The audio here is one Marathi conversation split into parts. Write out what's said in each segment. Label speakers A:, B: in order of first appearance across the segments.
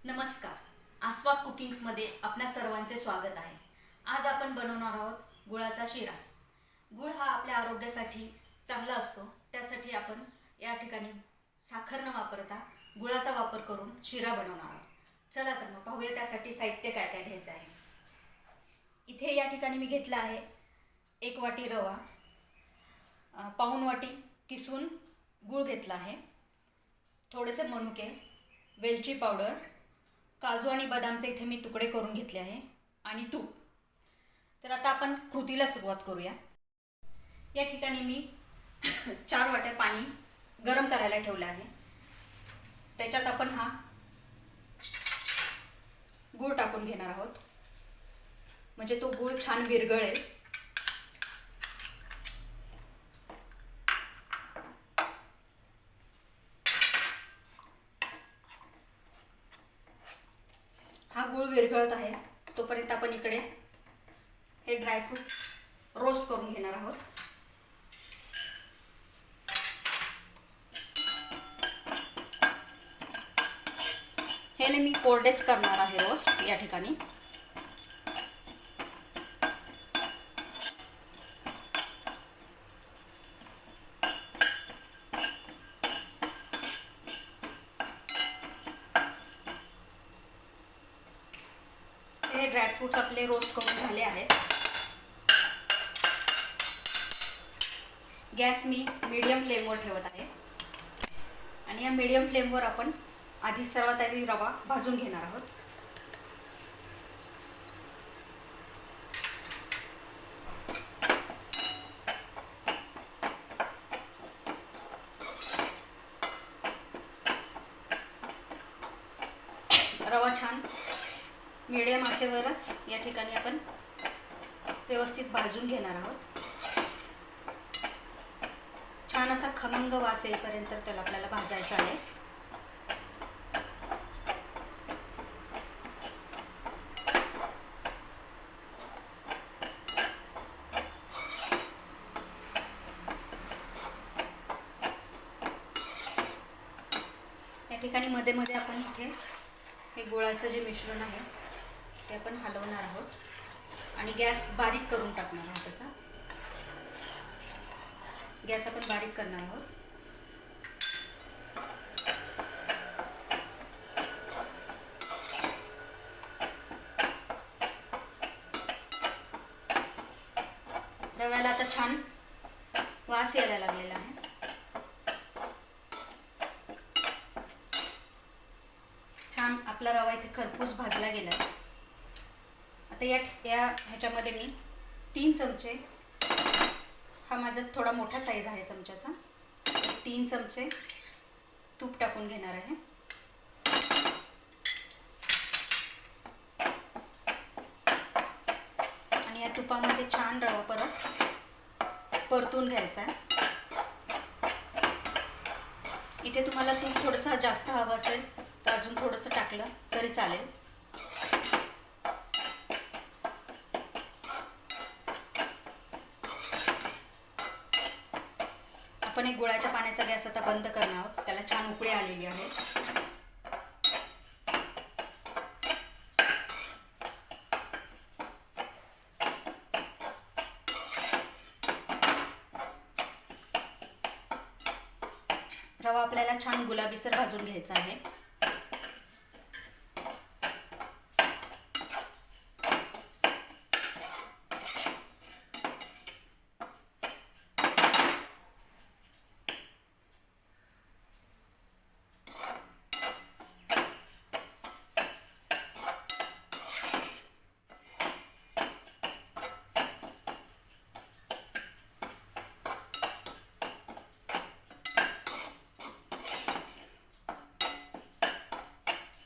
A: नमस्कार. आस्वाद कुकिंग्समध्ये आपल्या सर्वांचे स्वागत आहे. आज आपण बनवणार आहोत गुळाचा शिरा. गुळ हा आपल्या आरोग्यासाठी चांगला असतो. त्यासाठी आपण या ठिकाणी साखर न वापरता गुळाचा वापर करून शिरा बनवणार आहोत. चला तर मग पाहूया त्यासाठी साहित्य काय काय घ्यायचं आहे. इथे या ठिकाणी मी घेतला आहे 1 वाटी रवा, पाऊण वाटी किसून गूळ घेतला आहे, थोडेसे मनुके, वेलची पावडर, काजू आणि बदामचे इथे मी तुकडे करून घेतले आहे आणि तूप. तर आता आपण कृतीला सुरुवात करूया. या ठिकाणी मी 4 वाट्या पाणी गरम करायला ठेवलं आहे. त्याच्यात आपण हा गूळ टाकून घेणार आहोत, म्हणजे तो गूळ छान विरघळेल. हा गूळ विरघळत आहे तोपर्यंत आपण इकडे हे ड्रायफ्रूट रोस्ट करून घेणार आहोत. हे मी कोरडेच करणार आहे रोस्ट या ठिकाणी. हे ड्रायफ्रूट्स आपले रोस्ट करून झाले आहेत. गॅस मी मीडियम फ्लेमवर ठेवत आहे आणि या मीडियम फ्लेमवर आपण आधी सर्वात आधी रवा भाजून घेणार आहोत. रवा छान मीडियम आचेवरच या ठिकाणी आपण व्यवस्थित भाजून घेणार आहोत. छान असा खमंग वास येईपर्यंत त्याला आपल्याला भाजायचा आहे. या ठिकाणी मध्ये मध्ये आपण इथे हे गुळाचं जे मिश्रण आहे ते आपण हलवणार आहोत आणि गॅस बारीक करून टाकणार आहोत. त्याचा गॅस आपण बारीक करणार आहोत. रव्याला आता छान वास यायला लागलेला आहे. छान आपला रवा इथे खरपूस भाजला गेला आहे. आता ह्याच्यामध्ये मी 3 चमचे, हा माझा थोडा मोठा साईज आहे चमच्याचा, 3 चमचे तूप टाकून घेणार आहे. आणि या तुपामध्ये छान रवा परत परतून घ्यायचा आहे. इथे तुम्हाला तूप थोडंसं जास्त हवं असेल तर अजून थोडंसं टाकलं तरी चालेल. आपण एक गुळाच्या पाण्याचा गॅस आता बंद करणार आहोत. त्याला छान उकळी आलेली आहे. रवा आपल्याला छान गुलाबीसर भाजून घ्यायचा आहे.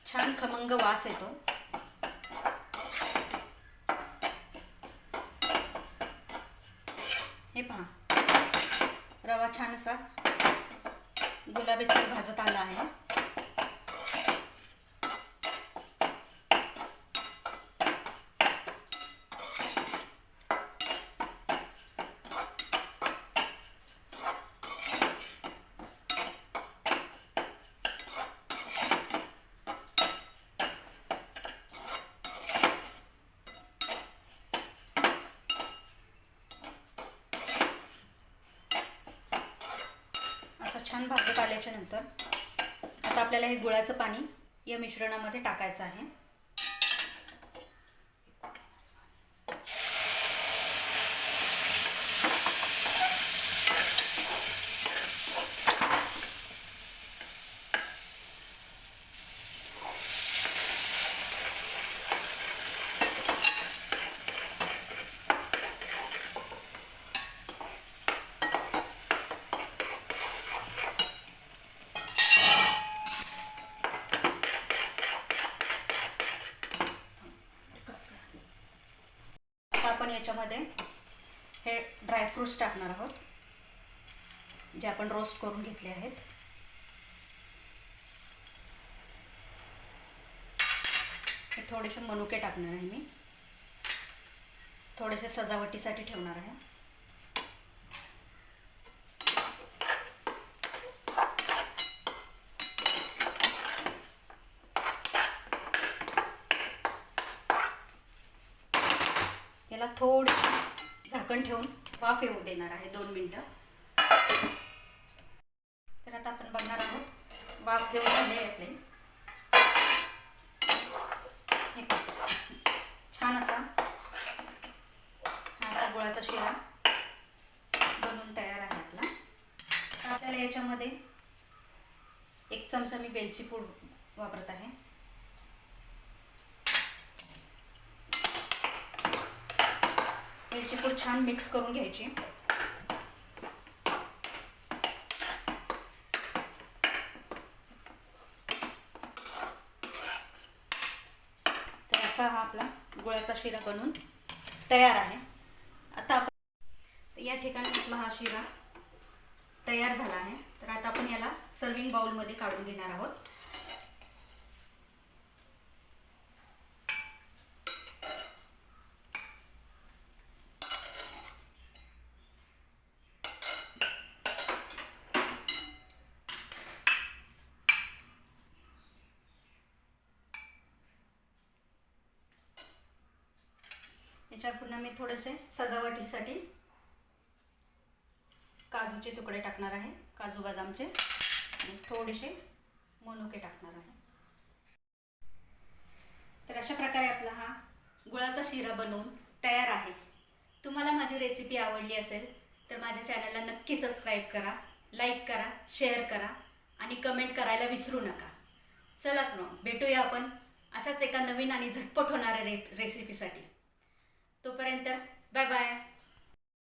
A: छान खमंग वास येतो. हे पहा, रवा छान असा गुलाबीसर भाजत आला आहे. काढल्याच्यानंतर आता आपल्याला हे गुळाचं पाणी या मिश्रणामध्ये टाकायचं आहे. आपण याच्यामध्ये हे ड्रायफ्रूट्स टाकणार आहोत जे आपण रोस्ट करून घेतले आहेत. हे थोडेसे मनुके टाकणार आहे मी, थोडेसे सजावटीसाठी ठेवणार आहे. याला थोडीशी झाकण ठेवून वाफ येऊ देणार आहे 2 मिनिटं. तर आता आपण बघणार आहोत, वाफ देऊन झाले आपले. हे छान असा गुळाचा शिरा बनवून तयार आहे आपला. तर आपल्याला याच्यामध्ये 1 चमचा मी वेलची पूड वापरत आहे. वेलची पूड छान मिक्स करून घ्यायची. तर असा हा आपला गुळाचा शिरा बनवून तयार आहे. आता आपण या ठिकाणी आपला हा शिरा तयार झाला आहे. तर आता आपण याला सर्विंग बाउलमध्ये काढून घेणार आहोत. याच्यावर पुन्हा मी थोडेसे सजावटीसाठी काजूचे तुकडे टाकणार आहे, काजू बदामचे, आणि थोडेसे मनुके टाकणार आहे. तर अशा प्रकारे आपला हा गुळाचा शिरा बनवून तयार आहे. तुम्हाला माझी रेसिपी आवडली असेल तर माझ्या चॅनलला नक्की सबस्क्राईब करा, लाईक करा, शेअर करा आणि कमेंट करायला विसरू नका. चला मग भेटूया आपण अशाच एका नवीन आणि झटपट होणाऱ्या रेसिपीसाठी. तोपर्यंत बाय बाय.